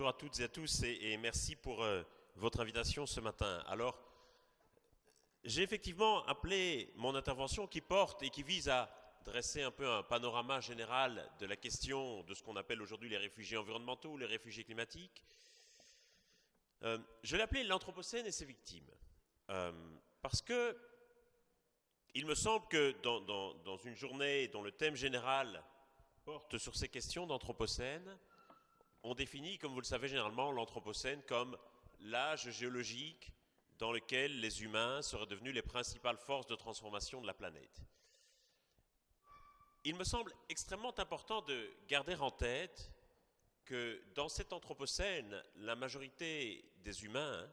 Bonjour à toutes et à tous et merci pour votre invitation ce matin. Alors, j'ai effectivement appelé mon intervention qui porte et qui vise à dresser un peu un panorama général de la question de ce qu'on appelle aujourd'hui les réfugiés environnementaux ou les réfugiés climatiques. Je l'ai appelé l'Anthropocène et ses victimes. Parce que il me semble que dans une journée dont le thème général porte sur ces questions d'Anthropocène, on définit, comme vous le savez généralement, l'Anthropocène comme l'âge géologique dans lequel les humains seraient devenus les principales forces de transformation de la planète. Il me semble extrêmement important de garder en tête que dans cet Anthropocène, la majorité des humains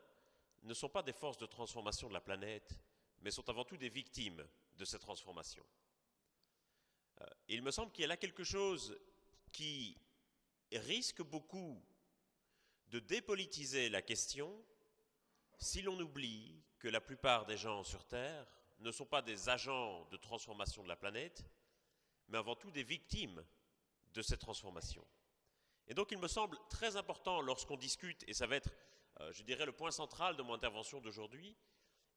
ne sont pas des forces de transformation de la planète, mais sont avant tout des victimes de ces transformations. Il me semble qu'il y a là quelque chose qui risque beaucoup de dépolitiser la question si l'on oublie que la plupart des gens sur Terre ne sont pas des agents de transformation de la planète, mais avant tout des victimes de cette transformation. Et donc il me semble très important lorsqu'on discute, et ça va être, je dirais, le point central de mon intervention d'aujourd'hui,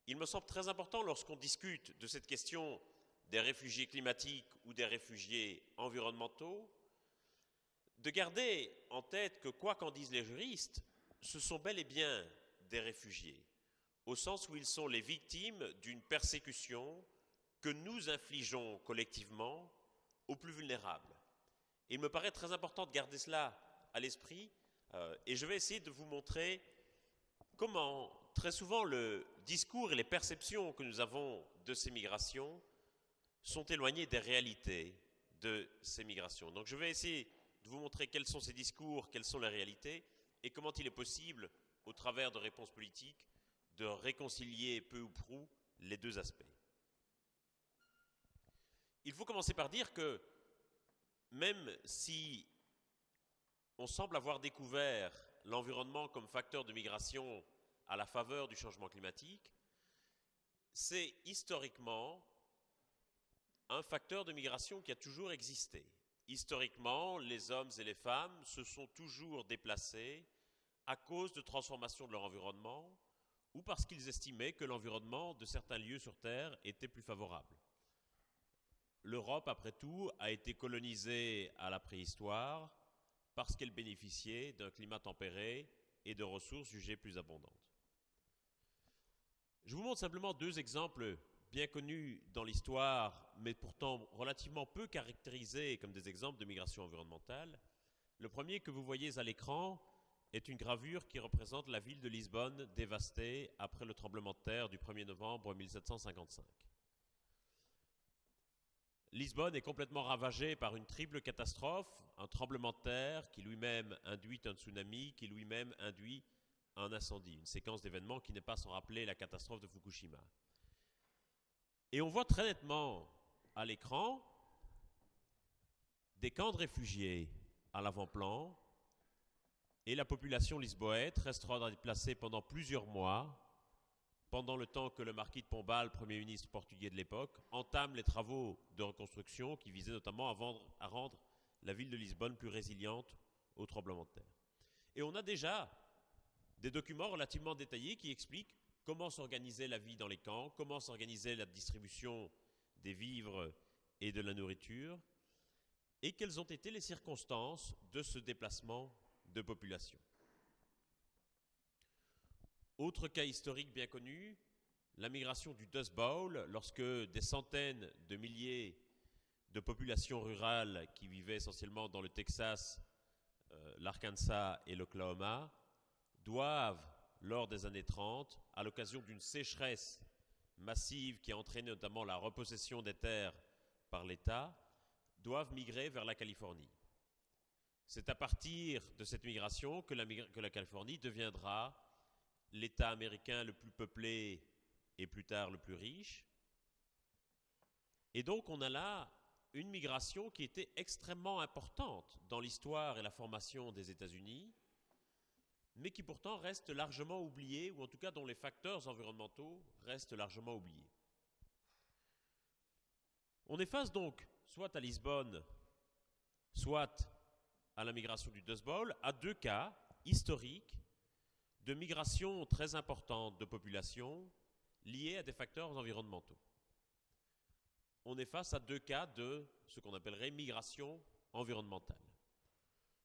il me semble très important lorsqu'on discute de cette question des réfugiés climatiques ou des réfugiés environnementaux, de garder en tête que quoi qu'en disent les juristes, ce sont bel et bien des réfugiés, au sens où ils sont les victimes d'une persécution que nous infligeons collectivement aux plus vulnérables. Et il me paraît très important de garder cela à l'esprit, et je vais essayer de vous montrer comment très souvent le discours et les perceptions que nous avons de ces migrations sont éloignés des réalités de ces migrations. Donc je vais essayer de vous montrer quels sont ces discours, quelles sont les réalités, et comment il est possible, au travers de réponses politiques, de réconcilier peu ou prou les deux aspects. Il faut commencer par dire que même si on semble avoir découvert l'environnement comme facteur de migration à la faveur du changement climatique, c'est historiquement un facteur de migration qui a toujours existé. Historiquement, les hommes et les femmes se sont toujours déplacés à cause de transformations de leur environnement ou parce qu'ils estimaient que l'environnement de certains lieux sur Terre était plus favorable. L'Europe, après tout, a été colonisée à la préhistoire parce qu'elle bénéficiait d'un climat tempéré et de ressources jugées plus abondantes. Je vous montre simplement deux exemples bien connus dans l'histoire, mais pourtant relativement peu caractérisés comme des exemples de migration environnementale. Le premier que vous voyez à l'écran est une gravure qui représente la ville de Lisbonne dévastée après le tremblement de terre du 1er novembre 1755. Lisbonne est complètement ravagée par une triple catastrophe, un tremblement de terre qui lui-même induit un tsunami, qui lui-même induit un incendie, une séquence d'événements qui n'est pas sans rappeler la catastrophe de Fukushima. Et on voit très nettement à l'écran des camps de réfugiés à l'avant-plan et la population lisboète restera déplacée pendant plusieurs mois, pendant le temps que le marquis de Pombal, Premier ministre portugais de l'époque, entame les travaux de reconstruction qui visaient notamment à rendre la ville de Lisbonne plus résiliente aux tremblements de terre. Et on a déjà des documents relativement détaillés qui expliquent comment s'organisait la vie dans les camps, comment s'organisait la distribution des vivres et de la nourriture, et quelles ont été les circonstances de ce déplacement de population. Autre cas historique bien connu, la migration du Dust Bowl, lorsque des centaines de milliers de populations rurales qui vivaient essentiellement dans le Texas, l'Arkansas et l'Oklahoma, doivent, lors des années 30, à l'occasion d'une sécheresse massive qui a entraîné notamment la repossession des terres par l'État, doivent migrer vers la Californie. C'est à partir de cette migration que la Californie deviendra l'État américain le plus peuplé et plus tard le plus riche. Et donc on a là une migration qui était extrêmement importante dans l'histoire et la formation des États-Unis, mais qui pourtant reste largement oubliée, ou en tout cas dont les facteurs environnementaux restent largement oubliés. On est face donc, soit à Lisbonne, soit à la migration du Dust Bowl, à deux cas historiques de migration très importante de population liés à des facteurs environnementaux. On est face à 2 cas de ce qu'on appellerait migration environnementale.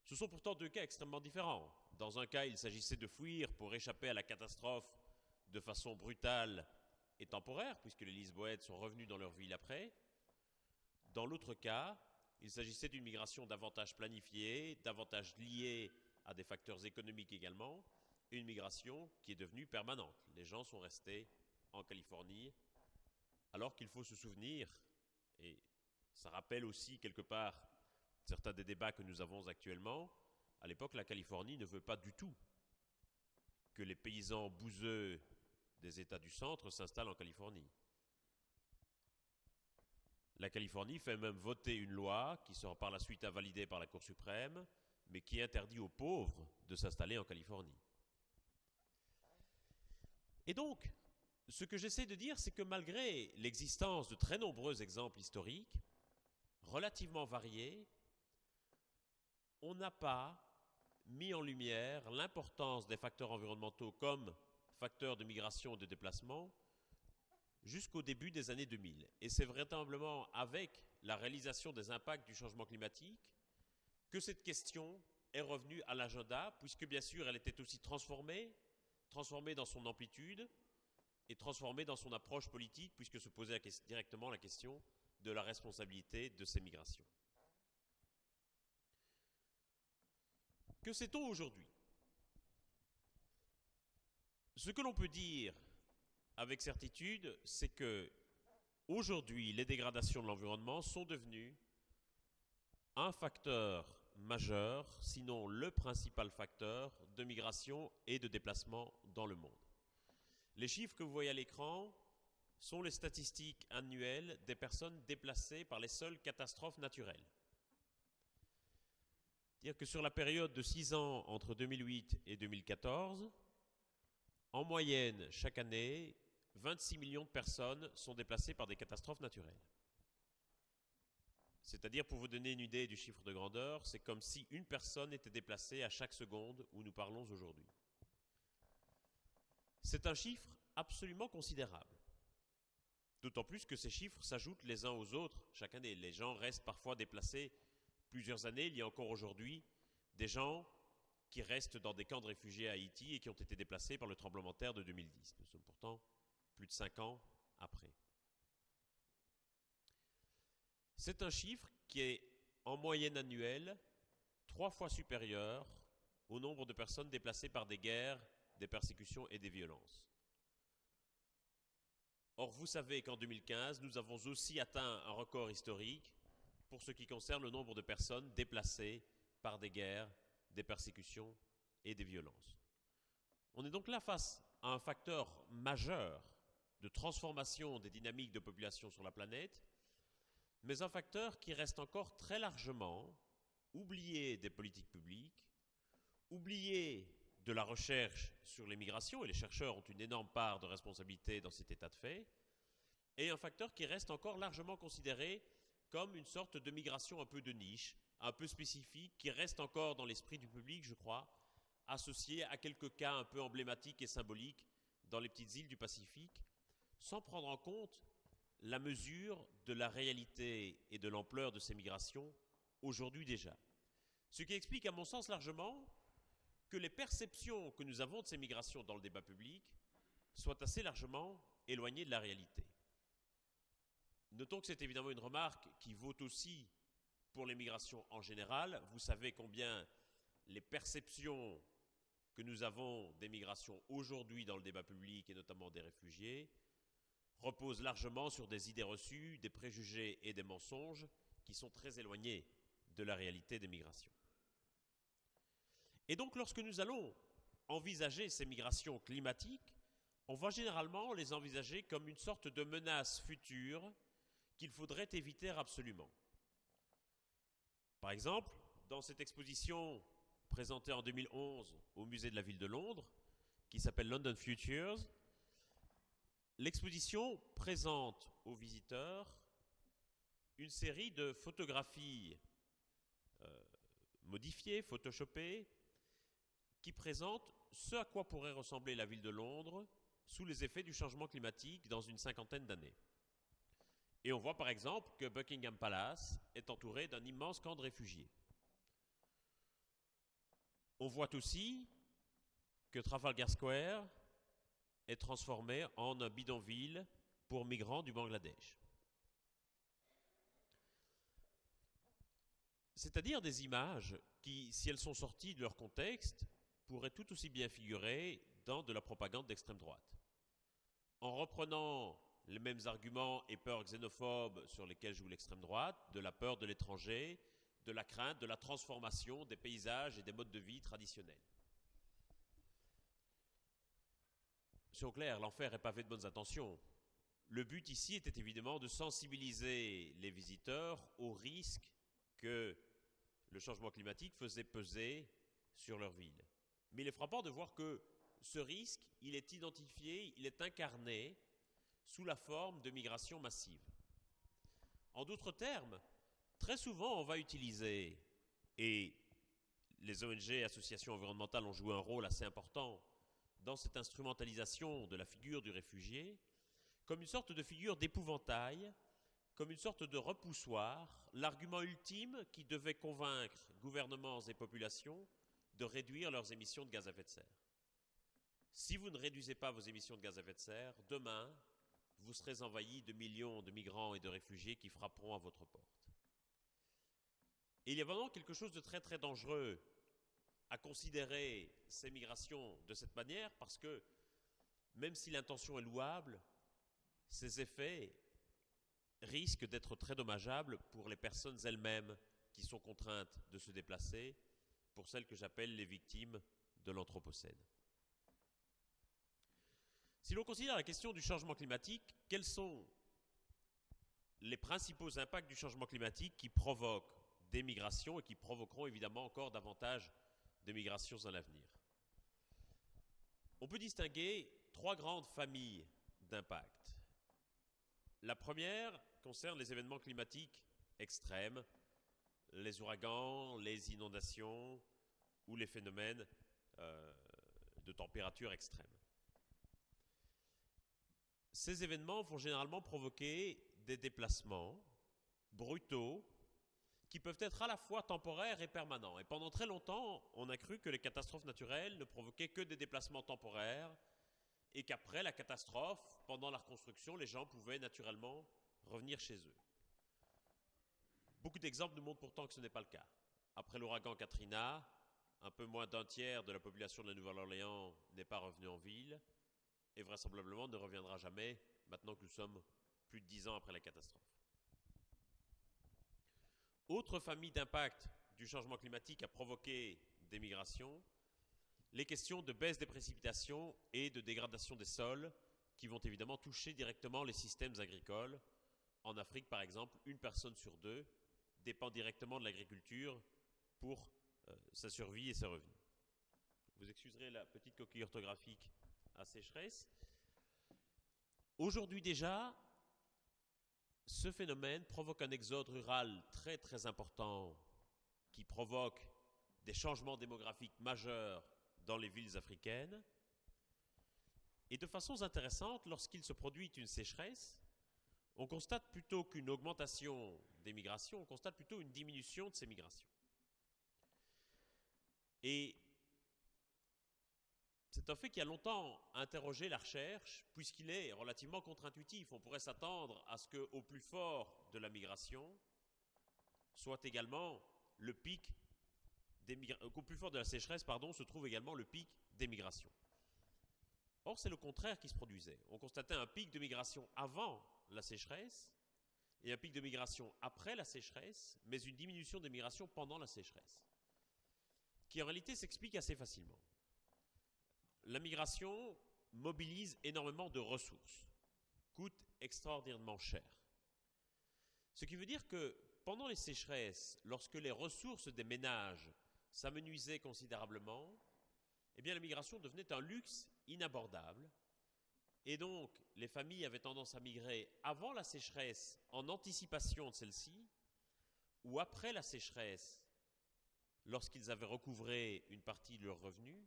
Ce sont pourtant 2 cas extrêmement différents. Dans un cas, il s'agissait de fuir pour échapper à la catastrophe de façon brutale et temporaire, puisque les Lisboètes sont revenus dans leur ville après. Dans l'autre cas, il s'agissait d'une migration davantage planifiée, davantage liée à des facteurs économiques également, une migration qui est devenue permanente. Les gens sont restés en Californie, alors qu'il faut se souvenir, et ça rappelle aussi quelque part certains des débats que nous avons actuellement, à l'époque la Californie ne veut pas du tout que les paysans bouseux des États du centre s'installent en Californie. La Californie fait même voter une loi qui sera par la suite invalidée par la Cour suprême, mais qui interdit aux pauvres de s'installer en Californie. Et donc, ce que j'essaie de dire, c'est que malgré l'existence de très nombreux exemples historiques, relativement variés, on n'a pas mis en lumière l'importance des facteurs environnementaux comme facteurs de migration et de déplacement jusqu'au début des années 2000. Et c'est véritablement avec la réalisation des impacts du changement climatique que cette question est revenue à l'agenda, puisque bien sûr elle était aussi transformée dans son amplitude et transformée dans son approche politique, puisque se posait directement la question de la responsabilité de ces migrations. Que sait-on aujourd'hui? Ce que l'on peut dire avec certitude, c'est que aujourd'hui, les dégradations de l'environnement sont devenues un facteur majeur, sinon le principal facteur de migration et de déplacement dans le monde. Les chiffres que vous voyez à l'écran sont les statistiques annuelles des personnes déplacées par les seules catastrophes naturelles. C'est-à-dire que sur la période de 6 ans entre 2008 et 2014, en moyenne, chaque année, 26 millions de personnes sont déplacées par des catastrophes naturelles. C'est-à-dire, pour vous donner une idée du chiffre de grandeur, c'est comme si une personne était déplacée à chaque seconde où nous parlons aujourd'hui. C'est un chiffre absolument considérable. D'autant plus que ces chiffres s'ajoutent les uns aux autres chaque année. Les gens restent parfois déplacés plusieurs années. Il y a encore aujourd'hui des gens qui restent dans des camps de réfugiés à Haïti et qui ont été déplacés par le tremblement de terre de 2010. Nous sommes pourtant plus de 5 ans après. C'est un chiffre qui est en moyenne annuelle 3 fois supérieur au nombre de personnes déplacées par des guerres, des persécutions et des violences. Or, vous savez qu'en 2015, nous avons aussi atteint un record historique pour ce qui concerne le nombre de personnes déplacées par des guerres, des persécutions et des violences. On est donc là face à un facteur majeur de transformation des dynamiques de population sur la planète, mais un facteur qui reste encore très largement oublié des politiques publiques, oublié de la recherche sur les migrations, et les chercheurs ont une énorme part de responsabilité dans cet état de fait, et un facteur qui reste encore largement considéré comme une sorte de migration un peu de niche, un peu spécifique, qui reste encore dans l'esprit du public, je crois, associé à quelques cas un peu emblématiques et symboliques dans les petites îles du Pacifique, sans prendre en compte la mesure de la réalité et de l'ampleur de ces migrations aujourd'hui déjà. Ce qui explique à mon sens largement que les perceptions que nous avons de ces migrations dans le débat public soient assez largement éloignées de la réalité. Notons que c'est évidemment une remarque qui vaut aussi pour les migrations en général. Vous savez combien les perceptions que nous avons des migrations aujourd'hui dans le débat public et notamment des réfugiés reposent largement sur des idées reçues, des préjugés et des mensonges qui sont très éloignés de la réalité des migrations. Et donc lorsque nous allons envisager ces migrations climatiques, on va généralement les envisager comme une sorte de menace future qu'il faudrait éviter absolument. Par exemple, dans cette exposition présentée en 2011 au musée de la ville de Londres, qui s'appelle London Futures, l'exposition présente aux visiteurs une série de photographies modifiées, photoshopées, qui présente ce à quoi pourrait ressembler la ville de Londres sous les effets du changement climatique dans une cinquantaine d'années. Et on voit par exemple que Buckingham Palace est entouré d'un immense camp de réfugiés. On voit aussi que Trafalgar Square est transformé en un bidonville pour migrants du Bangladesh. C'est-à-dire des images qui, si elles sont sorties de leur contexte, pourraient tout aussi bien figurer dans de la propagande d'extrême droite. En reprenant les mêmes arguments et peurs xénophobes sur lesquels joue l'extrême droite, de la peur de l'étranger, de la crainte de la transformation des paysages et des modes de vie traditionnels. Soyons clairs, l'enfer est pavé de bonnes intentions. Le but ici était évidemment de sensibiliser les visiteurs aux risques que le changement climatique faisait peser sur leur ville. Mais il est frappant de voir que ce risque, il est identifié, il est incarné sous la forme de migration massive. En d'autres termes, très souvent on va utiliser, et les ONG et associations environnementales ont joué un rôle assez important dans cette instrumentalisation de la figure du réfugié, comme une sorte de figure d'épouvantail, comme une sorte de repoussoir, l'argument ultime qui devait convaincre gouvernements et populations de réduire leurs émissions de gaz à effet de serre. Si vous ne réduisez pas vos émissions de gaz à effet de serre, demain, vous serez envahis de millions de migrants et de réfugiés qui frapperont à votre porte. Et il y a vraiment quelque chose de très très dangereux à considérer ces migrations de cette manière, parce que même si l'intention est louable, ces effets risquent d'être très dommageables pour les personnes elles-mêmes qui sont contraintes de se déplacer, pour celles que j'appelle les victimes de l'Anthropocène. Si l'on considère la question du changement climatique, quels sont les principaux impacts du changement climatique qui provoquent des migrations et qui provoqueront évidemment encore davantage de migrations à l'avenir? On peut distinguer trois grandes familles d'impacts. La première concerne les événements climatiques extrêmes, les ouragans, les inondations ou les phénomènes de température extrême. Ces événements vont généralement provoquer des déplacements brutaux qui peuvent être à la fois temporaires et permanents. Et pendant très longtemps, on a cru que les catastrophes naturelles ne provoquaient que des déplacements temporaires et qu'après la catastrophe, pendant la reconstruction, les gens pouvaient naturellement revenir chez eux. Beaucoup d'exemples nous montrent pourtant que ce n'est pas le cas. Après l'ouragan Katrina, un peu moins d'un tiers de la population de la Nouvelle-Orléans n'est pas revenue en ville et vraisemblablement ne reviendra jamais maintenant que nous sommes plus de 10 ans après la catastrophe. Autre famille d'impact du changement climatique a provoqué des migrations, les questions de baisse des précipitations et de dégradation des sols qui vont évidemment toucher directement les systèmes agricoles. En Afrique, par exemple, 1 personne sur 2 dépend directement de l'agriculture pour sa survie et ses revenus. Vous excuserez la petite coquille orthographique à sécheresse. Aujourd'hui déjà, ce phénomène provoque un exode rural très très important qui provoque des changements démographiques majeurs dans les villes africaines. Et de façon intéressante, lorsqu'il se produit une sécheresse, on constate plutôt qu'une augmentation des migrations, on constate plutôt une diminution de ces migrations. Et c'est un fait qui a longtemps interrogé la recherche, puisqu'il est relativement contre-intuitif. On pourrait s'attendre à ce qu'au plus fort de la migration soit également le pic qu'au plus fort de la sécheresse, se trouve également le pic des migrations. Or, c'est le contraire qui se produisait. On constatait un pic de migration avant la sécheresse et un pic de migration après la sécheresse, mais une diminution des migrations pendant la sécheresse, qui en réalité s'explique assez facilement. La migration mobilise énormément de ressources, coûte extraordinairement cher. Ce qui veut dire que pendant les sécheresses, lorsque les ressources des ménages s'amenuisaient considérablement, eh bien la migration devenait un luxe inabordable. Et donc, les familles avaient tendance à migrer avant la sécheresse en anticipation de celle-ci, ou après la sécheresse lorsqu'ils avaient recouvré une partie de leurs revenus,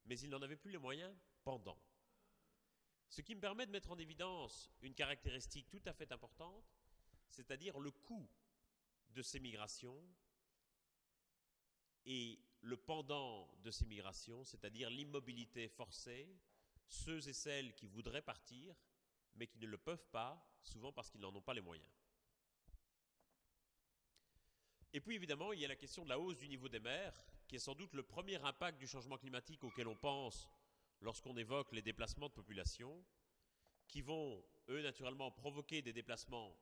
mais ils n'en avaient plus les moyens pendant. Ce qui me permet de mettre en évidence une caractéristique tout à fait importante, c'est-à-dire le coût de ces migrations et le pendant de ces migrations, c'est-à-dire l'immobilité forcée, ceux et celles qui voudraient partir, mais qui ne le peuvent pas, souvent parce qu'ils n'en ont pas les moyens. Et puis évidemment, il y a la question de la hausse du niveau des mers, qui est sans doute le premier impact du changement climatique auquel on pense lorsqu'on évoque les déplacements de population, qui vont, eux, naturellement, provoquer des déplacements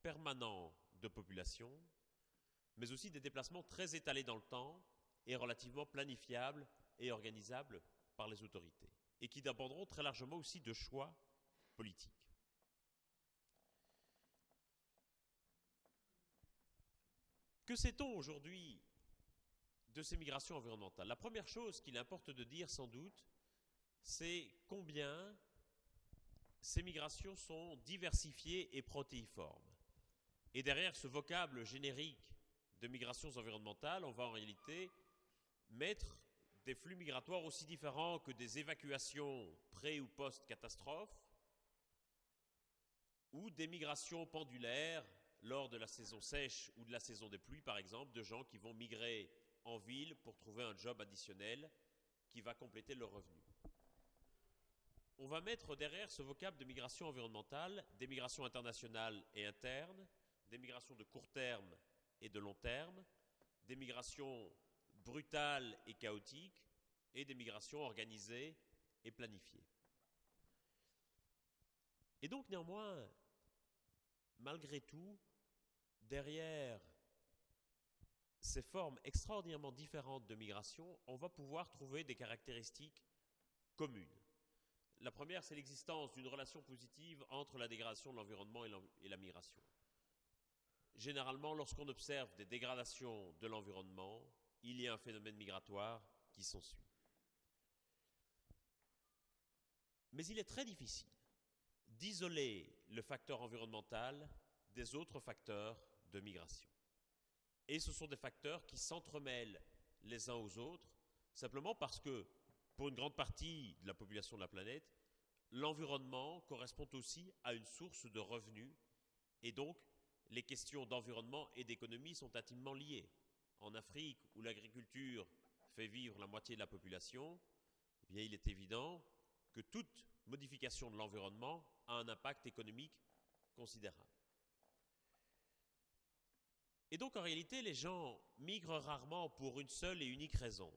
permanents de population, mais aussi des déplacements très étalés dans le temps et relativement planifiables et organisables par les autorités, et qui dépendront très largement aussi de choix politiques. Que sait-on aujourd'hui de ces migrations environnementales? La première chose qu'il importe de dire sans doute, c'est combien ces migrations sont diversifiées et protéiformes. Et derrière ce vocable générique de migrations environnementales, on va en réalité mettre des flux migratoires aussi différents que des évacuations pré- ou post-catastrophes, ou des migrations pendulaires lors de la saison sèche ou de la saison des pluies, par exemple, de gens qui vont migrer en ville pour trouver un job additionnel qui va compléter leur revenu. On va mettre derrière ce vocable de migration environnementale des migrations internationales et internes, des migrations de court terme et de long terme, des migrations brutales et chaotiques et des migrations organisées et planifiées. Et donc néanmoins, malgré tout, derrière ces formes extraordinairement différentes de migration, on va pouvoir trouver des caractéristiques communes. La première, c'est l'existence d'une relation positive entre la dégradation de l'environnement et la migration. Généralement, lorsqu'on observe des dégradations de l'environnement, il y a un phénomène migratoire qui s'ensuit. Mais il est très difficile d'isoler le facteur environnemental des autres facteurs de migration. Et ce sont des facteurs qui s'entremêlent les uns aux autres, simplement parce que, pour une grande partie de la population de la planète, l'environnement correspond aussi à une source de revenus, et donc les questions d'environnement et d'économie sont intimement liées. En Afrique, où l'agriculture fait vivre la moitié de la population, eh bien, il est évident que toute modification de l'environnement a un impact économique considérable. Et donc, en réalité, les gens migrent rarement pour une seule et unique raison.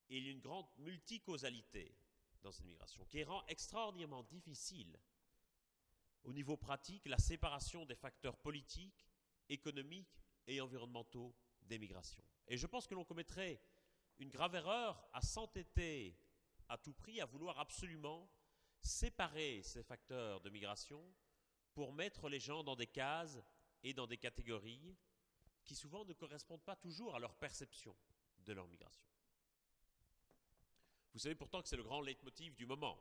Et il y a une grande multicausalité dans cette migration qui rend extraordinairement difficile, au niveau pratique, la séparation des facteurs politiques, économiques et environnementaux des migrations. Et je pense que l'on commettrait une grave erreur à s'entêter à tout prix, à vouloir absolument séparer ces facteurs de migration pour mettre les gens dans des cases et dans des catégories qui souvent ne correspondent pas toujours à leur perception de leur migration. Vous savez pourtant que c'est le grand leitmotiv du moment.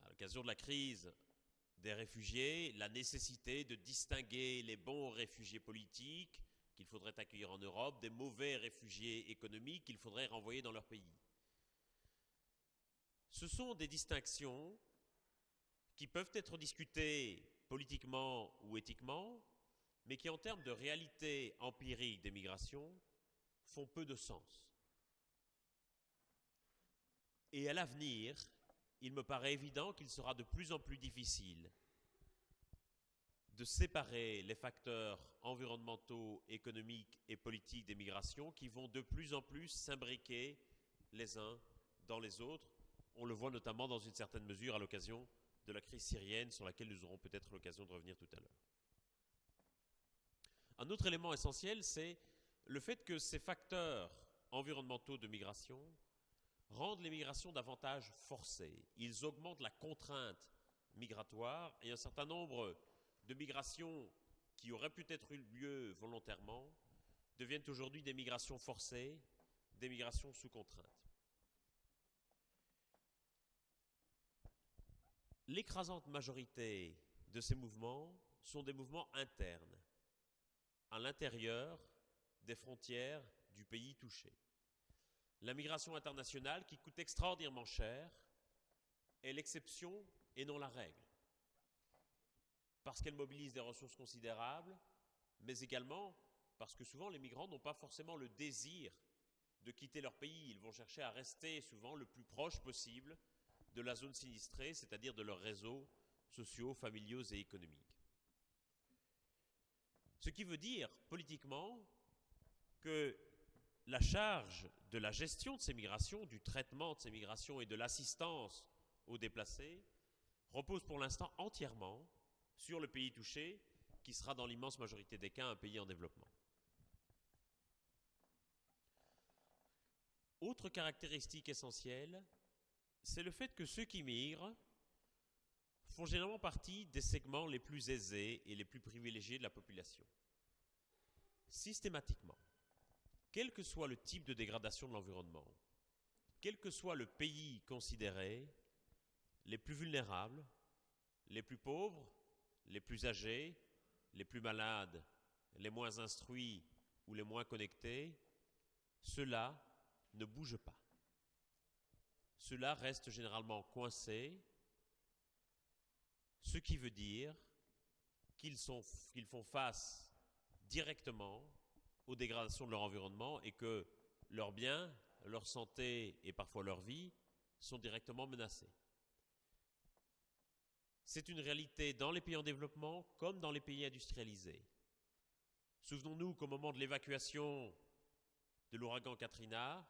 À l'occasion de la crise des réfugiés, la nécessité de distinguer les bons réfugiés politiques qu'il faudrait accueillir en Europe des mauvais réfugiés économiques qu'il faudrait renvoyer dans leur pays. Ce sont des distinctions qui peuvent être discutées politiquement ou éthiquement, mais qui en termes de réalité empirique des migrations font peu de sens. Et à l'avenir, il me paraît évident qu'il sera de plus en plus difficile de séparer les facteurs environnementaux, économiques et politiques des migrations qui vont de plus en plus s'imbriquer les uns dans les autres. On le voit notamment dans une certaine mesure à l'occasion de la crise syrienne sur laquelle nous aurons peut-être l'occasion de revenir tout à l'heure. Un autre élément essentiel, c'est le fait que ces facteurs environnementaux de migration rendent les migrations davantage forcées. Ils augmentent la contrainte migratoire et un certain nombre de migrations qui auraient peut-être eu lieu volontairement deviennent aujourd'hui des migrations forcées, des migrations sous contrainte. L'écrasante majorité de ces mouvements sont des mouvements internes, à l'intérieur des frontières du pays touché. La migration internationale, qui coûte extraordinairement cher, est l'exception et non la règle. Parce qu'elle mobilise des ressources considérables, mais également parce que souvent les migrants n'ont pas forcément le désir de quitter leur pays. Ils vont chercher à rester souvent le plus proche possible de la zone sinistrée, c'est-à-dire de leurs réseaux sociaux, familiaux et économiques. Ce qui veut dire politiquement que la charge de la gestion de ces migrations, du traitement de ces migrations et de l'assistance aux déplacés repose pour l'instant entièrement sur le pays touché, qui sera dans l'immense majorité des cas un pays en développement. Autre caractéristique essentielle, c'est le fait que ceux qui migrent font généralement partie des segments les plus aisés et les plus privilégiés de la population. Systématiquement, quel que soit le type de dégradation de l'environnement, quel que soit le pays considéré, les plus vulnérables, les plus pauvres, les plus âgés, les plus malades, les moins instruits ou les moins connectés, ceux-là ne bougent pas. Ceux-là restent généralement coincés, ce qui veut dire qu'ils font face directement aux dégradations de leur environnement et que leurs biens, leur santé et parfois leur vie sont directement menacés. C'est une réalité dans les pays en développement comme dans les pays industrialisés. Souvenons-nous qu'au moment de l'évacuation de l'ouragan Katrina,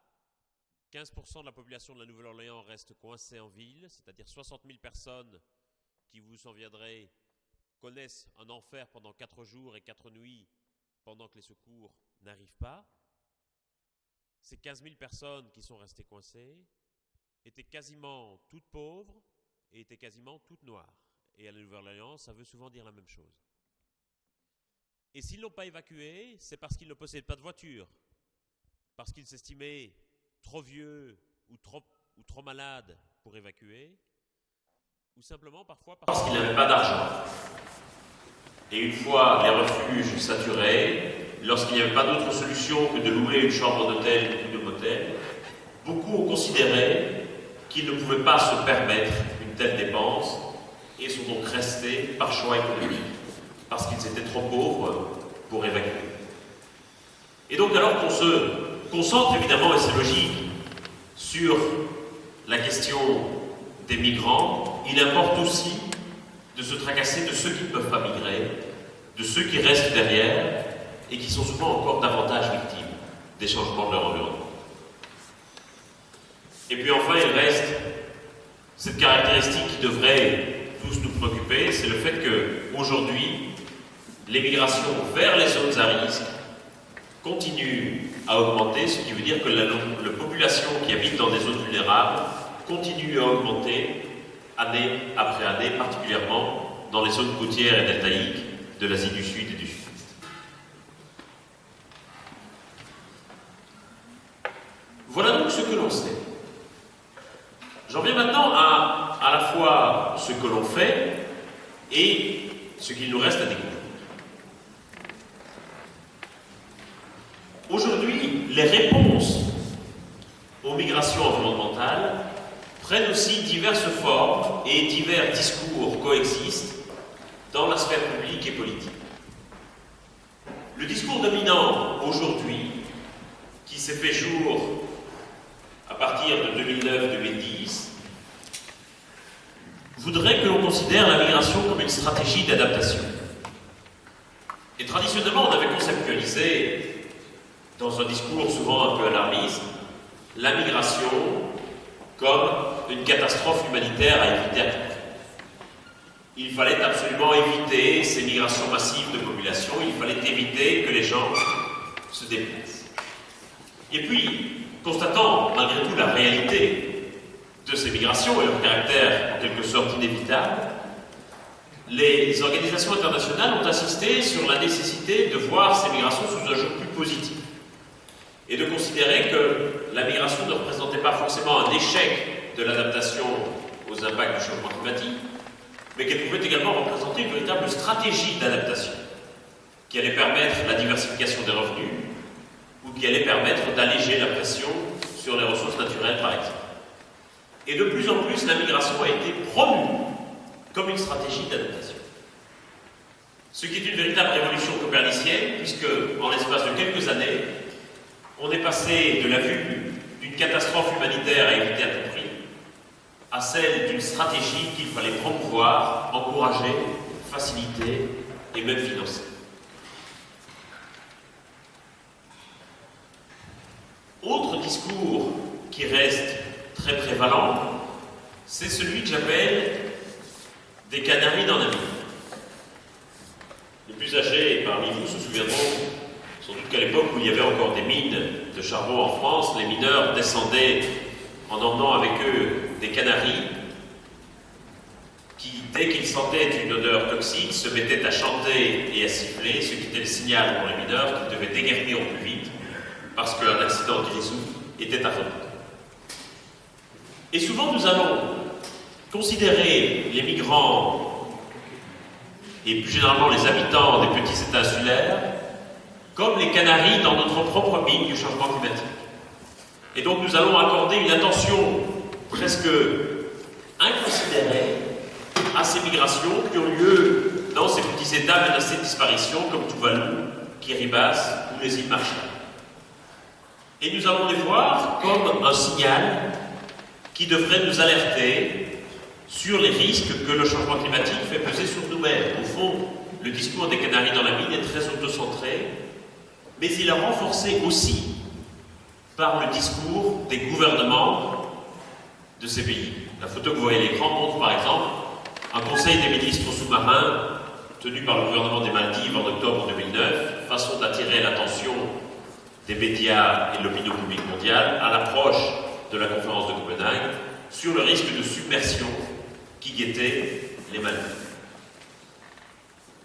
15% de la population de la Nouvelle-Orléans reste coincée en ville, c'est-à-dire 60 000 personnes qui, vous en viendrez, connaissent un enfer pendant 4 jours et 4 nuits pendant que les secours n'arrivent pas. Ces 15 000 personnes qui sont restées coincées étaient quasiment toutes pauvres et étaient quasiment toutes noires. Et à la Nouvelle-Orléans, ça veut souvent dire la même chose. Et s'ils ne l'ont pas évacué, c'est parce qu'ils ne possèdent pas de voiture, parce qu'ils s'estimaient trop vieux ou trop malades pour évacuer, ou simplement parfois parce qu'ils n'avaient pas d'argent. Et une fois les refuges saturés, lorsqu'il n'y avait pas d'autre solution que de louer une chambre d'hôtel ou de motel, beaucoup ont considéré qu'ils ne pouvaient pas se permettre une telle dépense et sont donc restés par choix économique, parce qu'ils étaient trop pauvres pour évacuer. Et donc alors qu'on se concentre évidemment, et c'est logique, sur la question des migrants, il importe aussi de se tracasser de ceux qui ne peuvent pas migrer, de ceux qui restent derrière et qui sont souvent encore davantage victimes des changements de leur environnement. Et puis enfin, il reste cette caractéristique qui devrait tous nous préoccuper, c'est le fait qu'aujourd'hui, l'émigration vers les zones à risque continue à augmenter, ce qui veut dire que la population qui habite dans des zones vulnérables continue à augmenter année après année, particulièrement dans les zones côtières et deltaïques de l'Asie du Sud et du Sud-Est. Voilà donc ce que l'on sait. J'en viens maintenant à la fois ce que l'on fait et ce qu'il nous reste à découvrir. Aujourd'hui, les réponses aux migrations environnementales prennent aussi diverses formes et divers discours coexistent dans la sphère publique et politique. Le discours dominant aujourd'hui, qui s'est fait jour à partir de 2009-2010, voudrait que l'on considère la migration comme une stratégie d'adaptation. Et traditionnellement, on avait conceptualisé, dans un discours souvent un peu alarmiste, la migration comme une catastrophe humanitaire à éviter à tout prix. Il fallait absolument éviter ces migrations massives de population, il fallait éviter que les gens se déplacent. Et puis, constatant malgré tout la réalité de ces migrations et leur caractère en quelque sorte inévitable, les organisations internationales ont insisté sur la nécessité de voir ces migrations sous un jour plus positif et de considérer que la migration ne représentait pas forcément un échec de l'adaptation aux impacts du changement climatique, mais qu'elle pouvait également représenter une véritable stratégie d'adaptation qui allait permettre la diversification des revenus, ou qui allait permettre d'alléger la pression sur les ressources naturelles, par exemple. Et de plus en plus, la migration a été promue comme une stratégie d'adaptation. Ce qui est une véritable révolution copernicienne, puisque, en l'espace de quelques années, on est passé de la vue d'une catastrophe humanitaire à éviter à tout prix à celle d'une stratégie qu'il fallait promouvoir, encourager, faciliter et même financer. Autre discours qui reste très prévalent, c'est celui que j'appelle des canaris dans la mine. Les plus âgés parmi vous se souviendront sans doute qu'à l'époque où il y avait encore des mines de charbon en France, les mineurs descendaient en emmenant avec eux des canaris qui, dès qu'ils sentaient une odeur toxique, se mettaient à chanter et à siffler, ce qui était le signal pour les mineurs qu'ils devaient déguerpir au plus vite parce qu'un accident d'Irisou était à redouter. Et souvent nous allons considérer les migrants et plus généralement les habitants des petits États insulaires comme les canaris dans notre propre mine du changement climatique. Et donc nous allons accorder une attention presque inconsidérée à ces migrations qui ont lieu dans ces petits États menacés de disparition comme Tuvalu, Kiribati ou les îles Marshall. Et nous allons les voir comme un signal qui devrait nous alerter sur les risques que le changement climatique fait peser sur nous-mêmes. Au fond, le discours des canaris dans la mine est très autocentré, mais il est renforcé aussi par le discours des gouvernements de ces pays. La photo que vous voyez à l'écran montre par exemple un conseil des ministres sous-marins tenu par le gouvernement des Maldives en octobre 2009, façon d'attirer l'attention des médias et de l'opinion publique mondiale à l'approche de la conférence de Copenhague sur le risque de submersion qui guettait les Maldives.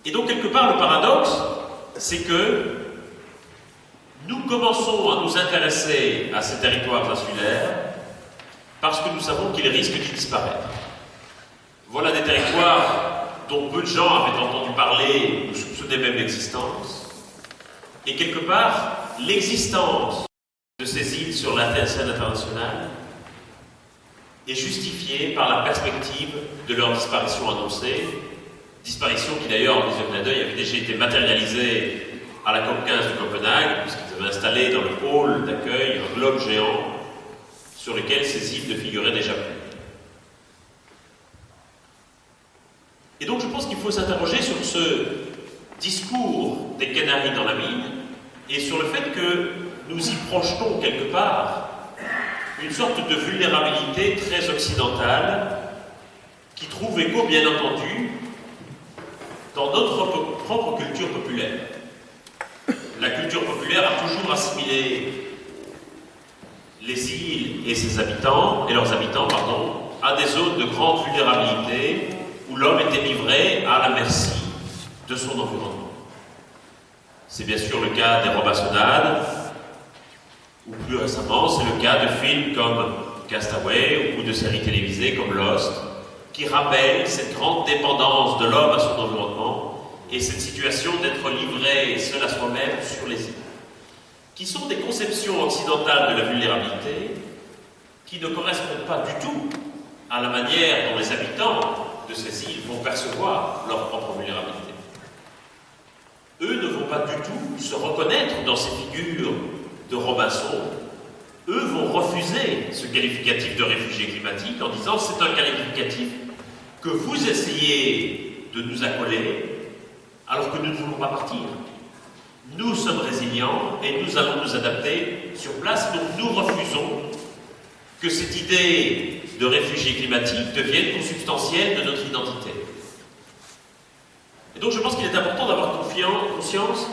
Et donc quelque part le paradoxe, c'est que nous commençons à nous intéresser à ces territoires insulaires parce que nous savons qu'ils risquent de disparaître. Voilà des territoires dont peu de gens avaient entendu parler ou soupçonnaient même l'existence. Et quelque part, l'existence de ces îles sur la scène internationale est justifiée par la perspective de leur disparition annoncée, disparition qui d'ailleurs, en deuxième clin d'œil, avait déjà été matérialisée à la COP15 de Copenhague, puisqu'ils avaient installé dans le pôle d'accueil un globe géant sur lequel ces îles ne figuraient déjà plus. Et donc je pense qu'il faut s'interroger sur ce discours des canaris dans la mine et sur le fait que nous y projetons quelque part une sorte de vulnérabilité très occidentale qui trouve écho, bien entendu, dans notre propre culture populaire. La culture populaire a toujours assimilé les îles et leurs habitants, à des zones de grande vulnérabilité où l'homme était livré à la merci de son environnement. C'est bien sûr le cas des Robinsonades, ou plus récemment, c'est le cas de films comme Castaway ou de séries télévisées comme Lost, qui rappellent cette grande dépendance de l'homme à son environnement et cette situation d'être livré seul à soi-même sur les îles, qui sont des conceptions occidentales de la vulnérabilité qui ne correspondent pas du tout à la manière dont les habitants de ces îles vont percevoir leur propre vulnérabilité. Eux ne vont pas du tout se reconnaître dans ces figures de Robinson. Eux vont refuser ce qualificatif de réfugié climatique en disant c'est un qualificatif que vous essayez de nous accoler alors que nous ne voulons pas partir. Nous sommes résilients et nous allons nous adapter sur place, donc nous refusons que cette idée de réfugié climatique devienne consubstantielle de notre identité. Et donc je pense qu'il est important d'avoir conscience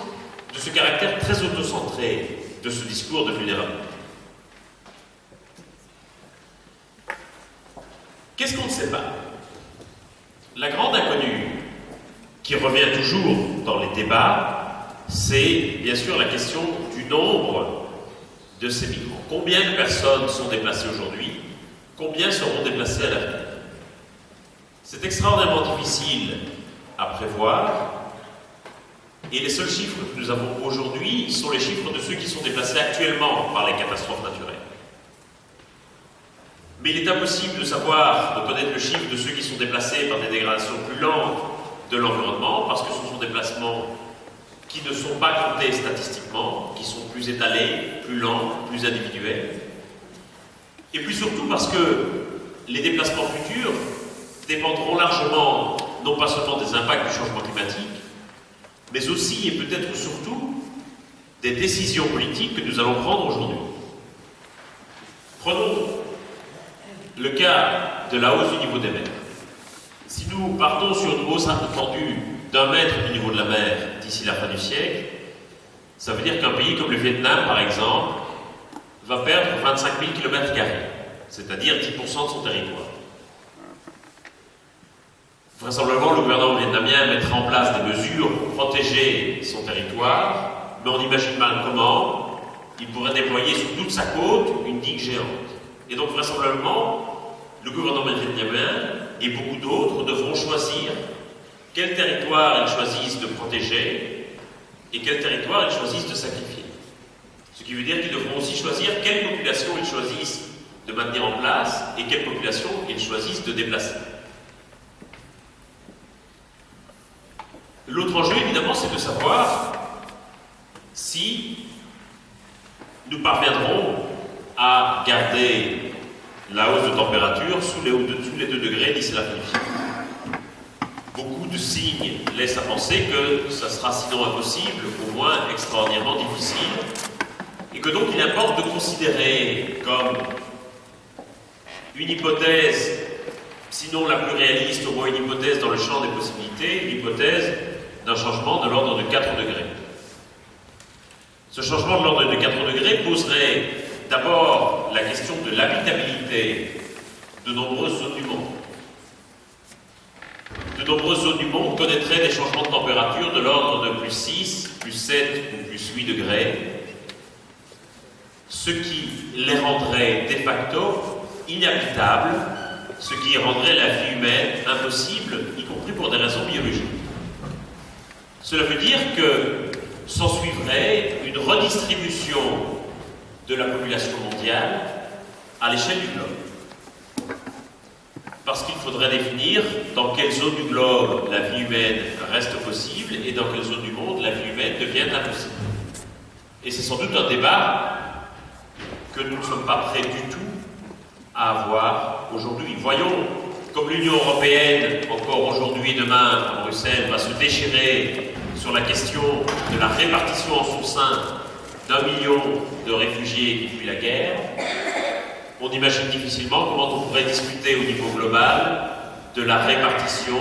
de ce caractère très autocentré de ce discours de vulnérabilité. Qu'est-ce qu'on ne sait pas? La grande inconnue qui revient toujours dans les débats, c'est bien sûr la question du nombre de ces migrants. Combien de personnes sont déplacées aujourd'hui? Combien seront déplacées à l'avenir? C'est extraordinairement difficile à prévoir, Et les seuls chiffres que nous avons aujourd'hui sont les chiffres de ceux qui sont déplacés actuellement par les catastrophes naturelles. Mais il est impossible de savoir, de connaître le chiffre de ceux qui sont déplacés par des dégradations plus lentes de l'environnement, parce que ce sont des déplacements qui ne sont pas comptés statistiquement, qui sont plus étalés, plus lents, plus individuels. Et puis surtout parce que les déplacements futurs dépendront largement, non pas seulement des impacts du changement climatique, mais aussi et peut-être surtout des décisions politiques que nous allons prendre aujourd'hui. Prenons le cas de la hausse du niveau des mers. Si nous partons sur une hausse attendue d'1 mètre du niveau de la mer d'ici la fin du siècle, ça veut dire qu'un pays comme le Vietnam, par exemple, va perdre 25 000 km², c'est-à-dire 10% de son territoire. Vraisemblablement, le gouvernement vietnamien mettra en place des mesures pour protéger son territoire, mais on imagine mal comment il pourrait déployer sur toute sa côte une digue géante. Et donc, vraisemblablement, le gouvernement vietnamien et beaucoup d'autres devront choisir quel territoire ils choisissent de protéger et quel territoire ils choisissent de sacrifier. Ce qui veut dire qu'ils devront aussi choisir quelle population ils choisissent de maintenir en place et quelle population ils choisissent de déplacer. L'autre enjeu, évidemment, c'est de savoir si nous parviendrons à garder la hausse de température sous les 2 degrés d'ici la fin du siècle. Beaucoup de signes laissent à penser que ça sera sinon impossible, au moins extraordinairement difficile, et que donc il importe de considérer comme une hypothèse, sinon la plus réaliste, au moins une hypothèse dans le champ des possibilités, l'hypothèse d'un changement de l'ordre de 4 degrés. Ce changement de l'ordre de 4 degrés poserait d'abord la question de l'habitabilité de nombreuses zones du monde. De nombreuses zones du monde connaîtraient des changements de température de l'ordre de plus 6, plus 7 ou plus 8 degrés, ce qui les rendrait de facto inhabitables, ce qui rendrait la vie humaine impossible, y compris pour des raisons biologiques. Cela veut dire que s'ensuivrait une redistribution de la population mondiale à l'échelle du globe. Parce qu'il faudrait définir dans quelle zone du globe la vie humaine reste possible et dans quelle zone du monde la vie humaine devient impossible. Et c'est sans doute un débat que nous ne sommes pas prêts du tout à avoir aujourd'hui. Voyons comme l'Union européenne, encore aujourd'hui et demain à Bruxelles, va se déchirer sur la question de la répartition en son sein d'1 million de réfugiés qui fuient la guerre. On imagine difficilement comment on pourrait discuter au niveau global de la répartition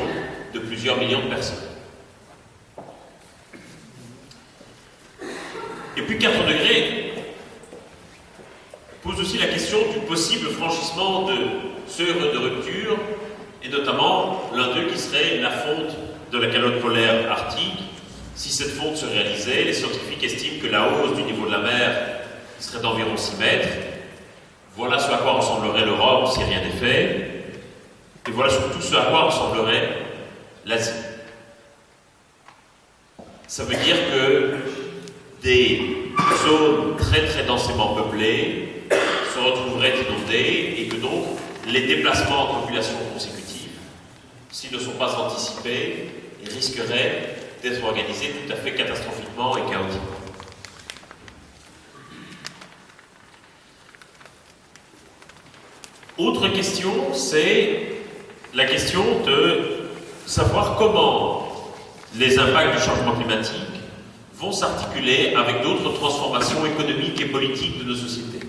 de plusieurs millions de personnes. Et puis 4 degrés pose aussi la question du possible franchissement de seuils de rupture, et notamment l'un d'eux qui serait la fonte de la calotte polaire arctique. Si cette fonte se réalisait, les scientifiques estiment que la hausse du niveau de la mer serait d'environ 6 mètres. Voilà ce à quoi ressemblerait l'Europe si rien n'est fait. Et voilà surtout ce à quoi ressemblerait l'Asie. Ça veut dire que des zones très très densément peuplées se retrouveraient inondées et que donc les déplacements en population consécutive, s'ils ne sont pas anticipés, risqueraient d'être organisés tout à fait catastrophiquement et chaotiquement. Autre question, c'est la question de savoir comment les impacts du changement climatique vont s'articuler avec d'autres transformations économiques et politiques de nos sociétés.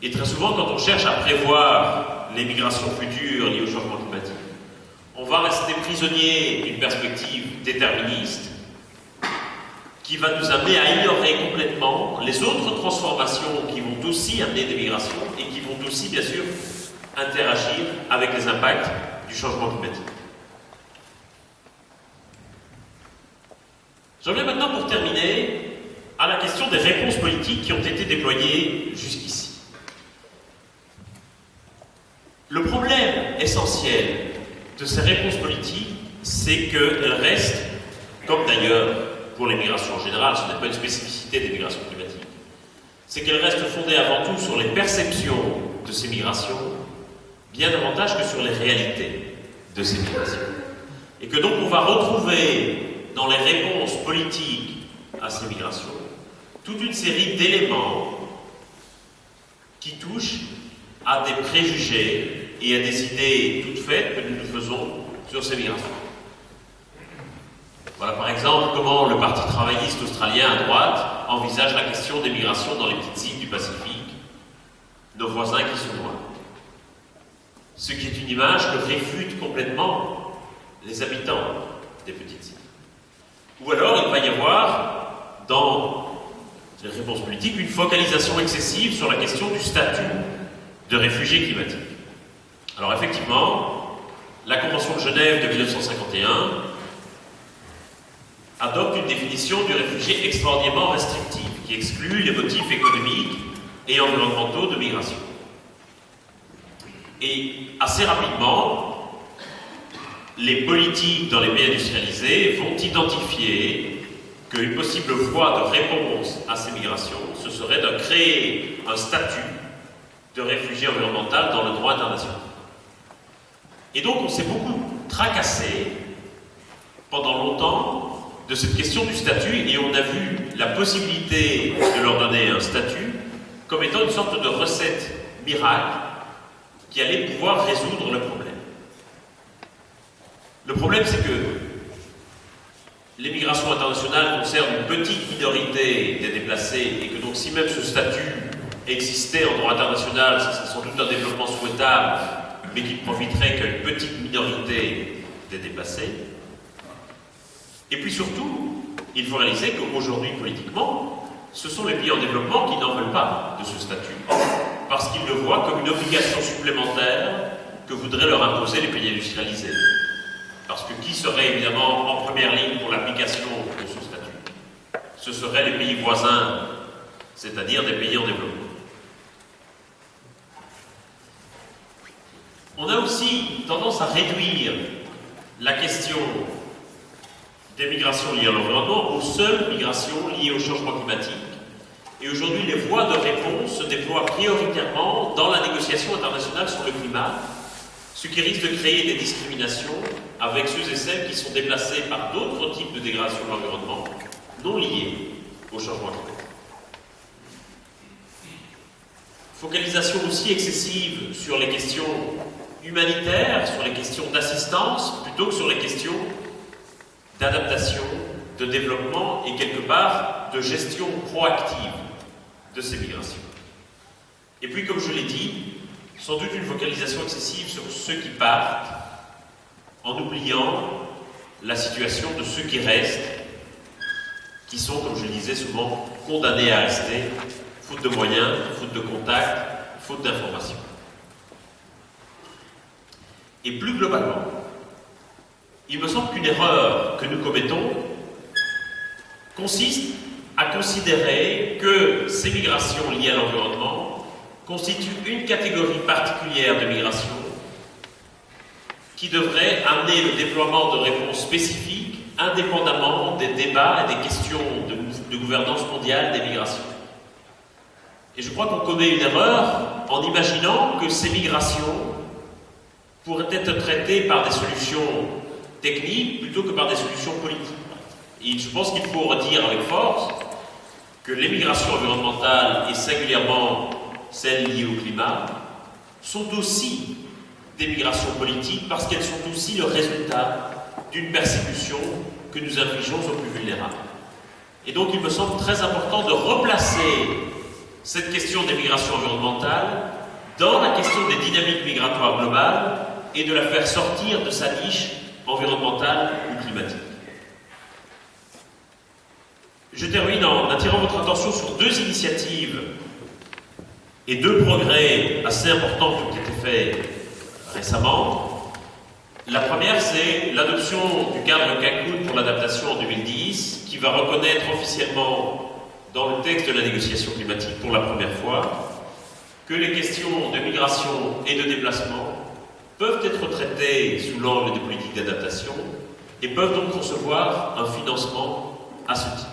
Et très souvent, quand on cherche à prévoir les migrations futures liées au changement climatique, on va rester prisonnier d'une perspective déterministe qui va nous amener à ignorer complètement les autres transformations qui vont aussi amener des migrations et qui vont aussi, bien sûr, interagir avec les impacts du changement climatique. J'en viens maintenant pour terminer à la question des réponses politiques qui ont été déployées jusqu'ici. Le problème essentiel de ces réponses politiques, c'est qu'elles restent, comme d'ailleurs pour les migrations en général, ce n'est pas une spécificité des migrations climatiques, c'est qu'elles restent fondées avant tout sur les perceptions de ces migrations, bien davantage que sur les réalités de ces migrations. Et que donc on va retrouver dans les réponses politiques à ces migrations toute une série d'éléments qui touchent à des préjugés et à des idées toutes faites que nous nous faisons sur ces migrations. Voilà par exemple comment le Parti travailliste australien à droite envisage la question des migrations dans les petites îles du Pacifique, nos voisins qui sont loin. Ce qui est une image que réfute complètement les habitants des petites îles. Ou alors il va y avoir dans les réponses politiques une focalisation excessive sur la question du statut de réfugié climatique. Alors effectivement, la Convention de Genève de 1951 adopte une définition du réfugié extraordinairement restrictive, qui exclut les motifs économiques et environnementaux de migration. Et assez rapidement, les politiques dans les pays industrialisés vont identifier qu'une possible voie de réponse à ces migrations, ce serait de créer un statut de réfugié environnemental dans le droit international. Et donc on s'est beaucoup tracassé pendant longtemps de cette question du statut, et on a vu la possibilité de leur donner un statut comme étant une sorte de recette miracle qui allait pouvoir résoudre le problème. Le problème, c'est que les migrations internationales concernent une petite minorité des déplacés, et que donc si même ce statut existait en droit international, ce serait sans doute un développement souhaitable, mais qui ne profiterait qu'à une petite minorité des déplacés. Et puis surtout, il faut réaliser qu'aujourd'hui, politiquement, ce sont les pays en développement qui n'en veulent pas de ce statut, parce qu'ils le voient comme une obligation supplémentaire que voudraient leur imposer les pays industrialisés. Parce que qui serait évidemment en première ligne pour l'application de ce statut? Ce seraient les pays voisins, c'est-à-dire des pays en développement. On a aussi tendance à réduire la question des migrations liées à l'environnement aux seules migrations liées au changement climatique. Et aujourd'hui, les voies de réponse se déploient prioritairement dans la négociation internationale sur le climat, ce qui risque de créer des discriminations avec ceux et celles qui sont déplacés par d'autres types de dégradation de l'environnement non liés au changement climatique. Focalisation aussi excessive sur les questions humanitaires, sur les questions d'assistance, plutôt que sur les questions d'adaptation, de développement et quelque part de gestion proactive de ces migrations. Et puis, comme je l'ai dit, sans doute une focalisation excessive sur ceux qui partent, en oubliant la situation de ceux qui restent, qui sont, comme je le disais souvent, condamnés à rester, faute de moyens, faute de contacts, faute d'informations. Et plus globalement, il me semble qu'une erreur que nous commettons consiste à considérer que ces migrations liées à l'environnement constituent une catégorie particulière de migration qui devrait amener le déploiement de réponses spécifiques indépendamment des débats et des questions de gouvernance mondiale des migrations. Et je crois qu'on commet une erreur en imaginant que ces migrations pourraient être traitées par des solutions techniques plutôt que par des solutions politiques. Et je pense qu'il faut redire avec force que les migrations environnementales, et singulièrement celles liées au climat, sont aussi des migrations politiques parce qu'elles sont aussi le résultat d'une persécution que nous infligeons aux plus vulnérables. Et donc il me semble très important de replacer cette question des migrations environnementales dans la question des dynamiques migratoires globales et de la faire sortir de sa niche environnementale ou climatique. Je termine en attirant votre attention sur deux initiatives et deux progrès assez importants qui ont été faits récemment. La première, c'est l'adoption du cadre Cancún pour l'adaptation en 2010, qui va reconnaître officiellement dans le texte de la négociation climatique pour la première fois que les questions de migration et de déplacement peuvent être traitées sous l'angle des politiques d'adaptation et peuvent donc recevoir un financement à ce titre.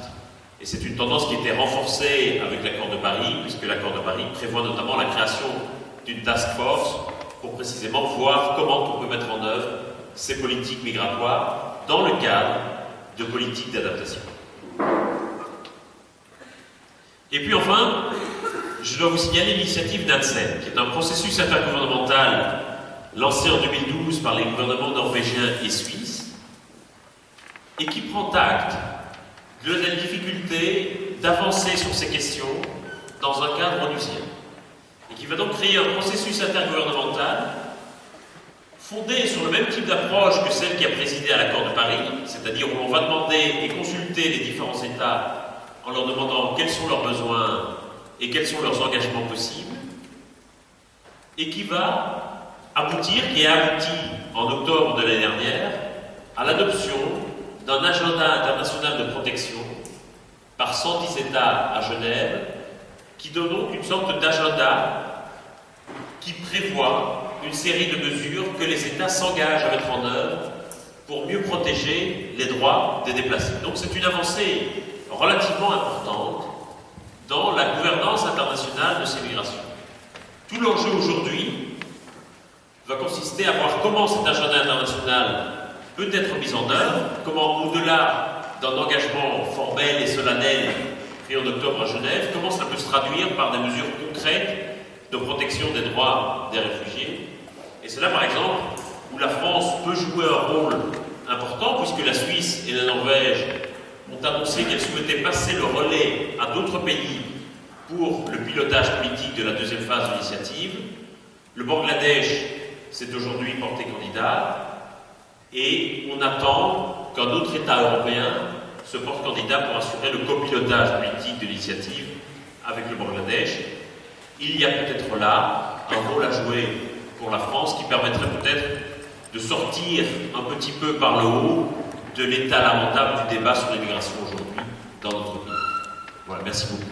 Et c'est une tendance qui a été renforcée avec l'accord de Paris, puisque l'accord de Paris prévoit notamment la création d'une task force pour précisément voir comment on peut mettre en œuvre ces politiques migratoires dans le cadre de politiques d'adaptation. Et puis enfin, je dois vous signaler l'initiative d'ANSEN, qui est un processus intergouvernemental lancé en 2012 par les gouvernements norvégiens et suisses, et qui prend acte de la difficulté d'avancer sur ces questions dans un cadre onusien, et qui va donc créer un processus intergouvernemental fondé sur le même type d'approche que celle qui a présidé à l'accord de Paris, c'est-à-dire où on va demander et consulter les différents États en leur demandant quels sont leurs besoins et quels sont leurs engagements possibles, et qui va aboutir, qui a abouti en octobre de l'année dernière, à l'adoption d'un agenda international de protection par 110 États à Genève, qui donne donc une sorte d'agenda qui prévoit une série de mesures que les États s'engagent à mettre en œuvre pour mieux protéger les droits des déplacés. Donc c'est une avancée relativement importante dans la gouvernance internationale de ces migrations. Tout l'enjeu aujourd'hui va consister à voir comment cet agenda international peut être mis en œuvre, comment au-delà d'un engagement formel et solennel pris en octobre à Genève, comment ça peut se traduire par des mesures concrètes de protection des droits des réfugiés. Et c'est là, par exemple, où la France peut jouer un rôle important, puisque la Suisse et la Norvège ont annoncé qu'elles souhaitaient passer le relais à d'autres pays pour le pilotage politique de la deuxième phase de l'initiative. Le Bangladesh s'est aujourd'hui porté candidat, et on attend qu'un autre État européen se porte candidat pour assurer le copilotage politique de l'initiative avec le Bangladesh. Il y a peut-être là un rôle à jouer pour la France qui permettrait peut-être de sortir un petit peu par le haut de l'état lamentable du débat sur l'immigration aujourd'hui dans notre pays. Voilà, merci beaucoup.